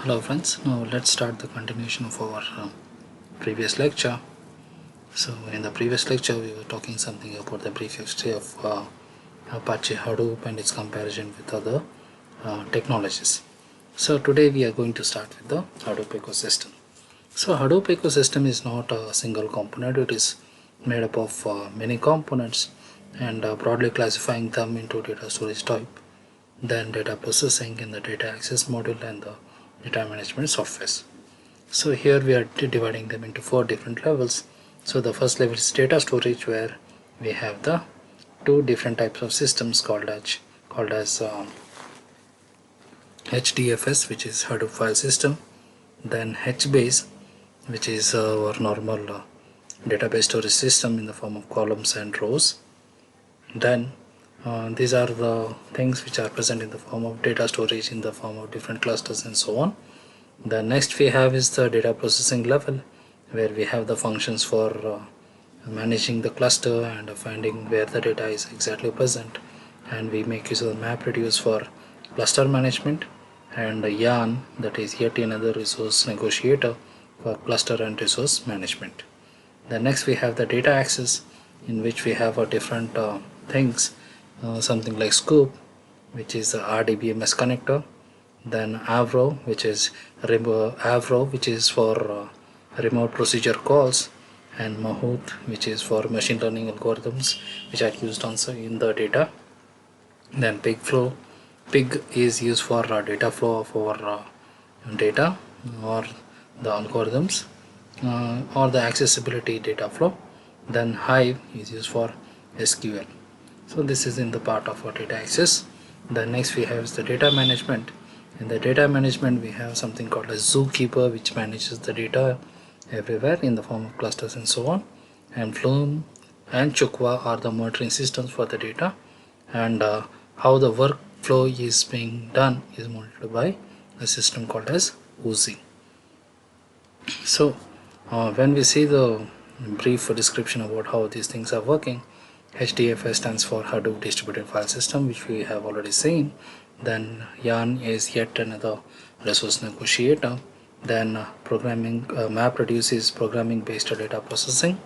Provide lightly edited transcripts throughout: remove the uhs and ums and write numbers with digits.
Hello friends, now let's start the continuation of our previous lecture. So in the previous lecture we were talking something about the brief history of Apache Hadoop and its comparison with other technologies. So today we are going to start with the Hadoop ecosystem. So Hadoop ecosystem is not a single component, it is made up of many components and broadly classifying them into data storage type, then data processing in the data access module and the data management softwares. So here we are dividing them into 4 different levels. So the first level is data storage, where we have the 2 different types of systems called as HDFS, which is Hadoop file system, then HBase, which is our normal database storage system in the form of columns and rows. Then these are the things which are present in the form of data storage in the form of different clusters and so on. The next we have is the data processing level, where we have the functions for managing the cluster and finding where the data is exactly present, and we make use of the MapReduce for cluster management, and YARN, that is yet another resource negotiator, for cluster and resource management. Then next we have the data access, in which we have different things, something like Scoop, which is the RDBMS connector, then Avro, which is for remote procedure calls, and Mahout, which is for machine learning algorithms which are used also in the data. Then Pig is used for data flow of our data or the algorithms or the accessibility data flow. Then Hive is used for SQL. So this is in the part of our data access. The next we have is the data management. In the data management we have something called a Zookeeper, which manages the data everywhere in the form of clusters and so on, and Flume and Chukwa are the monitoring systems for the data, and how the workflow is being done is monitored by a system called as Uzi. So when we see the brief description about how these things are working, HDFS stands for Hadoop Distributed File System, which we have already seen. Then YARN is yet another resource negotiator. Then MapReduce is programming based data processing.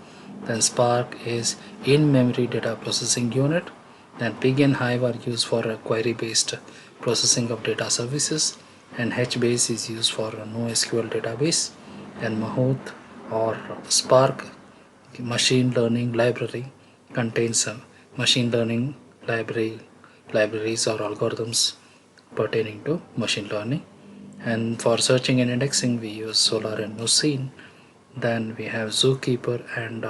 Then Spark is in-memory data processing unit. Then Pig and Hive are used for query based processing of data services, and HBase is used for a NoSQL database. And Mahout or Spark machine learning library contains machine learning libraries or algorithms pertaining to machine learning. And for searching and indexing we use Solar and Lucene. Then we have Zookeeper, and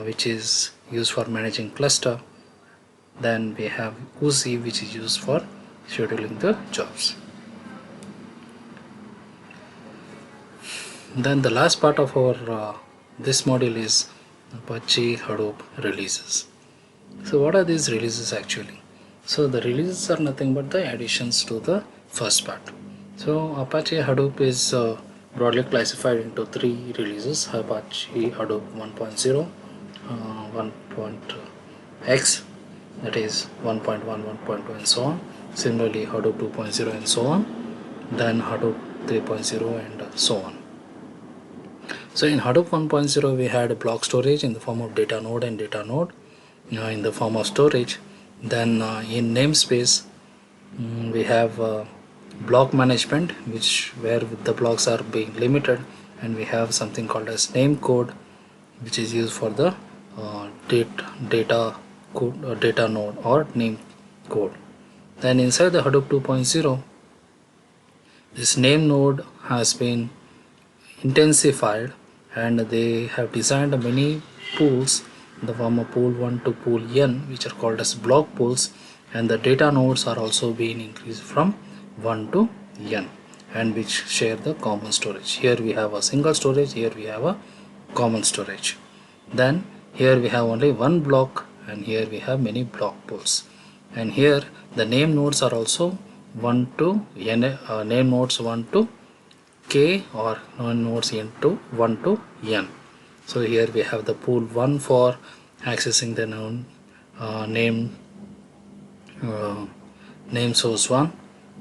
which is used for managing cluster. Then we have Uzi, which is used for scheduling the jobs. Then the last part of our this module is Apache Hadoop releases. So what are these releases actually? So the releases are nothing but the additions to the first part. So Apache Hadoop is broadly classified into 3 releases: Apache Hadoop 1.0, 1.x, that is 1.1, 1.2 and so on. Similarly Hadoop 2.0 and so on. Then Hadoop 3.0 and so on. So in Hadoop 1.0 we had a block storage in the form of data node and data node in the form of storage. Then in namespace we have block management, where the blocks are being limited, and we have something called as name code, which is used for the data node or name code. Then inside the Hadoop 2.0, this name node has been intensified, and they have designed many pools in the form of pool 1 to pool n, which are called as block pools, and the data nodes are also being increased from 1 to n, and which share the common storage. Here we have a single storage, here we have a common storage. Then here we have only one block, and here we have many block pools. And here the name nodes are also 1 to n, name nodes 1 to k, or nodes into 1 to n. So here we have the pool 1 for accessing the name source 1,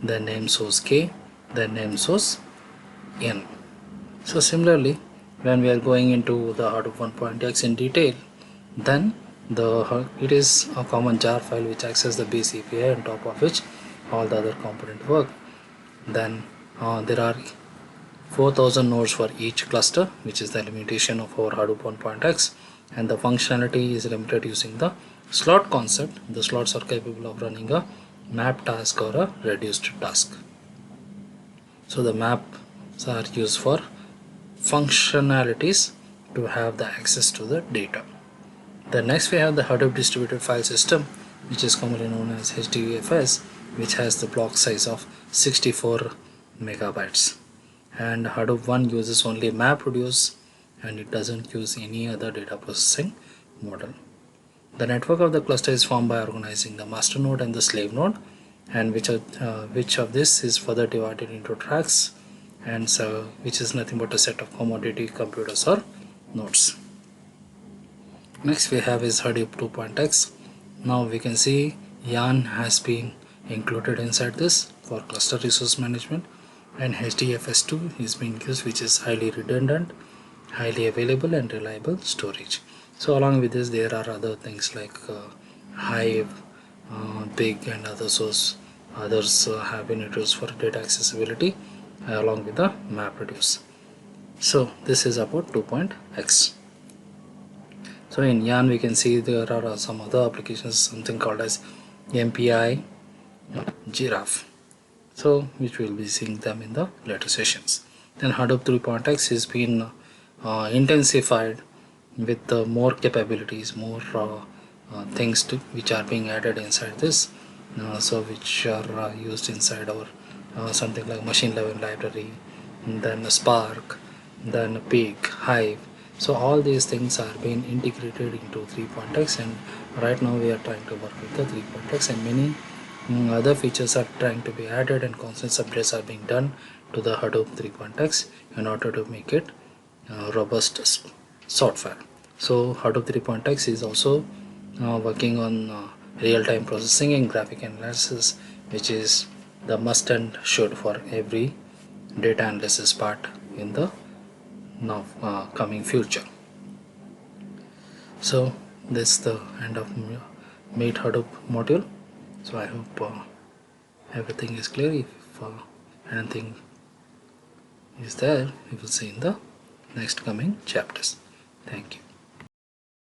then name source k, then name source n. So similarly, when we are going into the Hadoop 1.x in detail, then it is a common jar file which accesses the base API on top of which all the other component work. Then there are 4000 nodes for each cluster, which is the limitation of our Hadoop 1.x, and the functionality is limited using the slot concept. The slots are capable of running a map task or a reduced task. So the maps are used for functionalities to have the access to the data. Then next we have the Hadoop distributed file system, which is commonly known as HDFS, which has the block size of 64 megabytes. And Hadoop 1 uses only MapReduce, and it doesn't use any other data processing model. The network of the cluster is formed by organizing the master node and the slave node, and which of this is further divided into tracks, and so which is nothing but a set of commodity computers or nodes. Next we have is Hadoop 2.x. Now we can see Yarn has been included inside this for cluster resource management, and HDFS2 is being used, which is highly redundant, highly available and reliable storage. So along with this there are other things like Hive, Big and others have been introduced for data accessibility along with the MapReduce. So this is about 2.x. So in Yarn we can see there are some other applications, something called as MPI Giraffe, so which we will be seeing them in the later sessions. Then Hadoop 3.x has been intensified with more capabilities, more things which are being added inside this, so which are used inside our something like machine learning library, then Spark, then Pig, Hive. So all these things are being integrated into 3.x, and right now we are trying to work with the 3.x, and many other features are trying to be added, and constant updates are being done to the Hadoop 3.x in order to make it robust software. So Hadoop 3.x is also working on real-time processing and graphic analysis, which is the must and should for every data analysis part in the now coming future. So this is the end of Meet Hadoop module. So I hope everything is clear. If anything is there, we will see in the next coming chapters. Thank you.